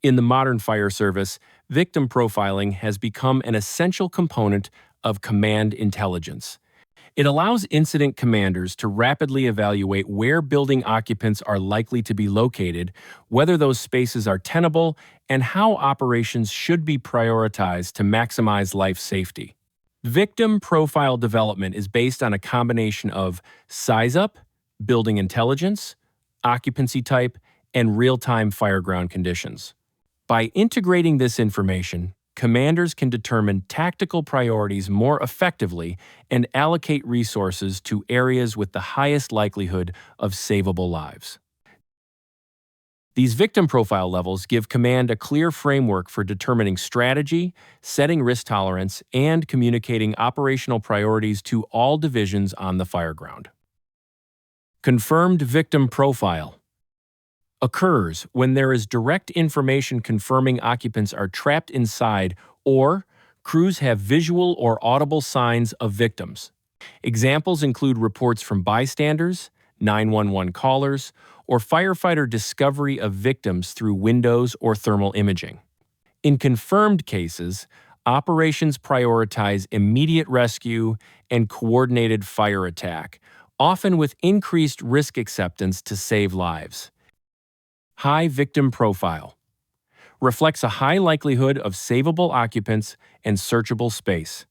In the modern fire service, victim profiling has become an essential component of command intelligence. It allows incident commanders to rapidly evaluate where building occupants are likely to be located, whether those spaces are tenable, and how operations should be prioritized to maximize life safety. Victim profile development is based on a combination of size up, building intelligence, occupancy type, and real-time fireground conditions. By integrating this information, commanders can determine tactical priorities more effectively and allocate resources to areas with the highest likelihood of savable lives. These victim profile levels give command a clear framework for determining strategy, setting risk tolerance, and communicating operational priorities to all divisions on the fireground. Confirmed victim profile occurs when there is direct information confirming occupants are trapped inside or crews have visual or audible signs of victims. Examples include reports from bystanders, 911 callers, or firefighter discovery of victims through windows or thermal imaging. In confirmed cases, operations prioritize immediate rescue and coordinated fire attack, often with increased risk acceptance to save lives. High victim profile reflects a high likelihood of savable occupants and searchable space.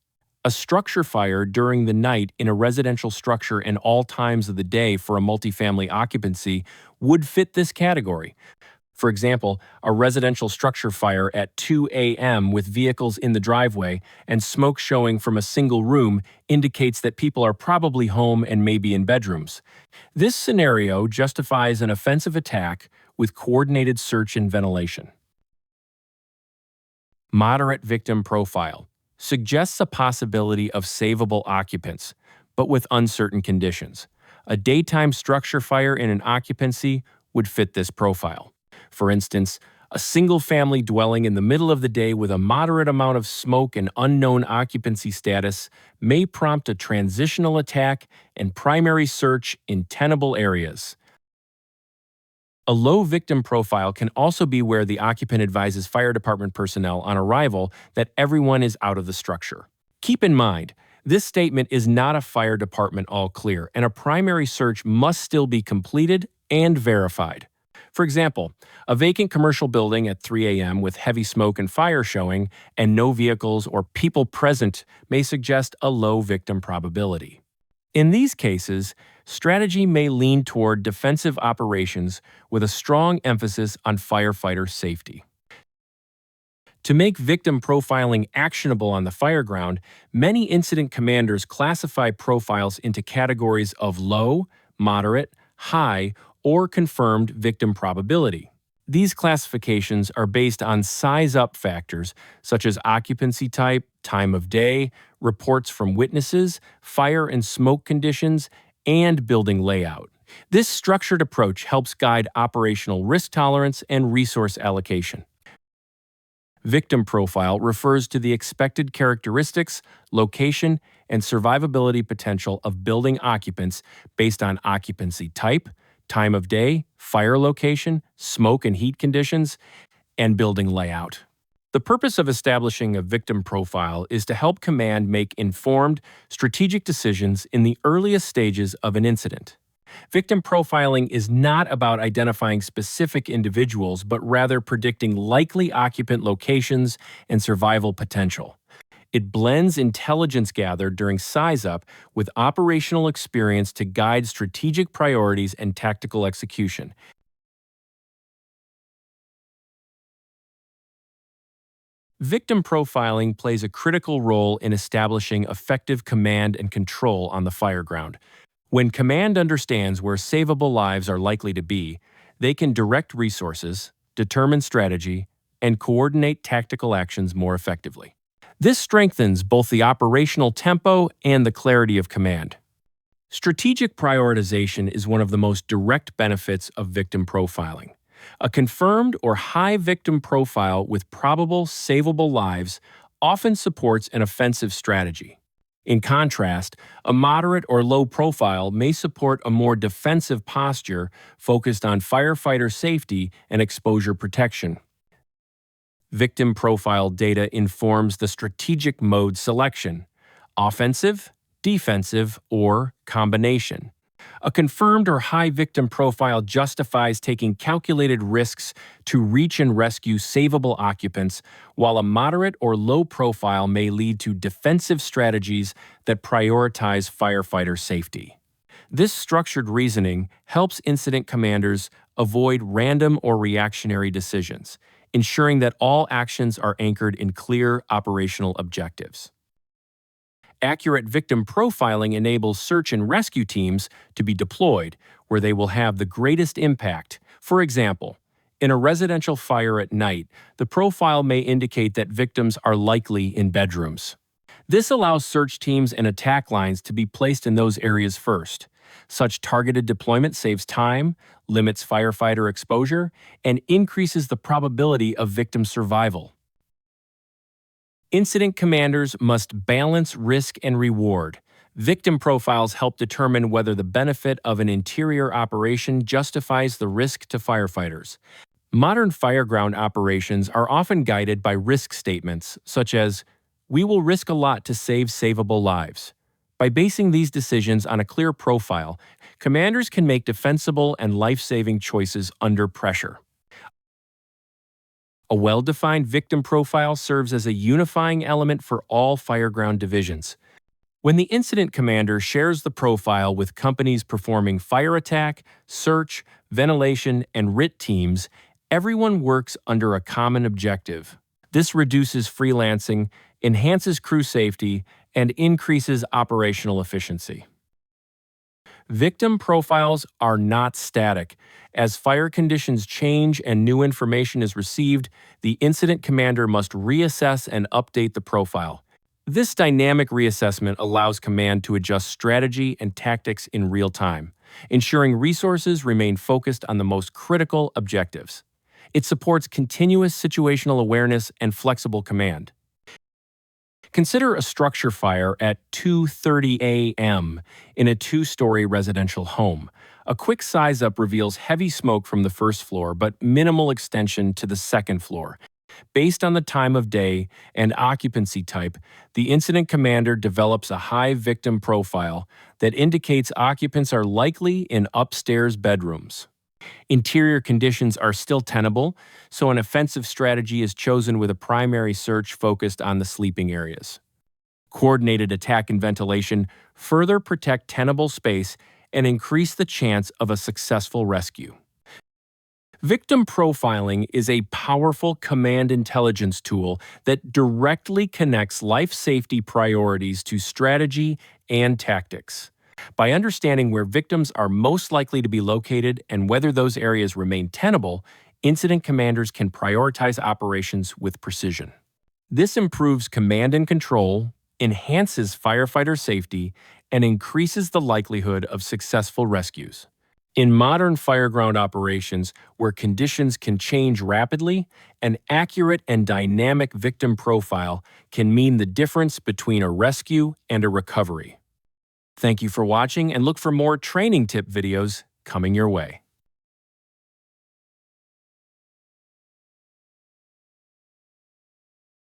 A structure fire during the night in a residential structure and all times of the day for a multifamily occupancy would fit this category. For example, a residential structure fire at 2 a.m. with vehicles in the driveway and smoke showing from a single room indicates that people are probably home and maybe in bedrooms. This scenario justifies an offensive attack with coordinated search and ventilation. Moderate victim profile suggests a possibility of savable occupants, but with uncertain conditions. A daytime structure fire in an occupancy would fit this profile. For instance, a single-family dwelling in the middle of the day with a moderate amount of smoke and unknown occupancy status may prompt a transitional attack and primary search in tenable areas. A low victim profile can also be where the occupant advises fire department personnel on arrival that everyone is out of the structure. Keep in mind, this statement is not a fire department all clear, and a primary search must still be completed and verified. For example, a vacant commercial building at 3 a.m. with heavy smoke and fire showing and no vehicles or people present may suggest a low victim probability. In these cases, strategy may lean toward defensive operations with a strong emphasis on firefighter safety. To make victim profiling actionable on the fireground, many incident commanders classify profiles into categories of low, moderate, high, or confirmed victim probability. These classifications are based on size-up factors such as occupancy type, time of day, reports from witnesses, fire and smoke conditions, and building layout. This structured approach helps guide operational risk tolerance and resource allocation. Victim profile refers to the expected characteristics, location, and survivability potential of building occupants based on occupancy type, time of day, fire location, smoke and heat conditions, and building layout. The purpose of establishing a victim profile is to help command make informed, strategic decisions in the earliest stages of an incident. Victim profiling is not about identifying specific individuals, but rather predicting likely occupant locations and survival potential. It blends intelligence gathered during size-up with operational experience to guide strategic priorities and tactical execution. Victim profiling plays a critical role in establishing effective command and control on the fireground. When command understands where savable lives are likely to be, they can direct resources, determine strategy, and coordinate tactical actions more effectively. This strengthens both the operational tempo and the clarity of command. Strategic prioritization is one of the most direct benefits of victim profiling. A confirmed or high victim profile with probable savable lives often supports an offensive strategy. In contrast, a moderate or low profile may support a more defensive posture focused on firefighter safety and exposure protection. Victim profile data informs the strategic mode selection: offensive, defensive, or combination. A confirmed or high victim profile justifies taking calculated risks to reach and rescue savable occupants, while a moderate or low profile may lead to defensive strategies that prioritize firefighter safety. This structured reasoning helps incident commanders avoid random or reactionary decisions, ensuring that all actions are anchored in clear operational objectives. Accurate victim profiling enables search and rescue teams to be deployed where they will have the greatest impact. For example, in a residential fire at night, the profile may indicate that victims are likely in bedrooms. This allows search teams and attack lines to be placed in those areas first. Such targeted deployment saves time, limits firefighter exposure, and increases the probability of victim survival. Incident commanders must balance risk and reward. Victim profiles help determine whether the benefit of an interior operation justifies the risk to firefighters. Modern fireground operations are often guided by risk statements, such as, "We will risk a lot to save savable lives." By basing these decisions on a clear profile, commanders can make defensible and life-saving choices under pressure. A well-defined victim profile serves as a unifying element for all fireground divisions. When the incident commander shares the profile with companies performing fire attack, search, ventilation, and RIT teams, everyone works under a common objective. This reduces freelancing, enhances crew safety, and increases operational efficiency. Victim profiles are not static. As fire conditions change and new information is received, the incident commander must reassess and update the profile. This dynamic reassessment allows command to adjust strategy and tactics in real time, ensuring resources remain focused on the most critical objectives. It supports continuous situational awareness and flexible command. Consider a structure fire at 2:30 a.m. in a two-story residential home. A quick size-up reveals heavy smoke from the first floor, but minimal extension to the second floor. Based on the time of day and occupancy type, the incident commander develops a high victim profile that indicates occupants are likely in upstairs bedrooms. Interior conditions are still tenable, so an offensive strategy is chosen with a primary search focused on the sleeping areas. Coordinated attack and ventilation further protect tenable space and increase the chance of a successful rescue. Victim profiling is a powerful command intelligence tool that directly connects life safety priorities to strategy and tactics. By understanding where victims are most likely to be located and whether those areas remain tenable, incident commanders can prioritize operations with precision. This improves command and control, enhances firefighter safety, and increases the likelihood of successful rescues. In modern fireground operations, where conditions can change rapidly, an accurate and dynamic victim profile can mean the difference between a rescue and a recovery. Thank you for watching, and look for more training tip videos coming your way.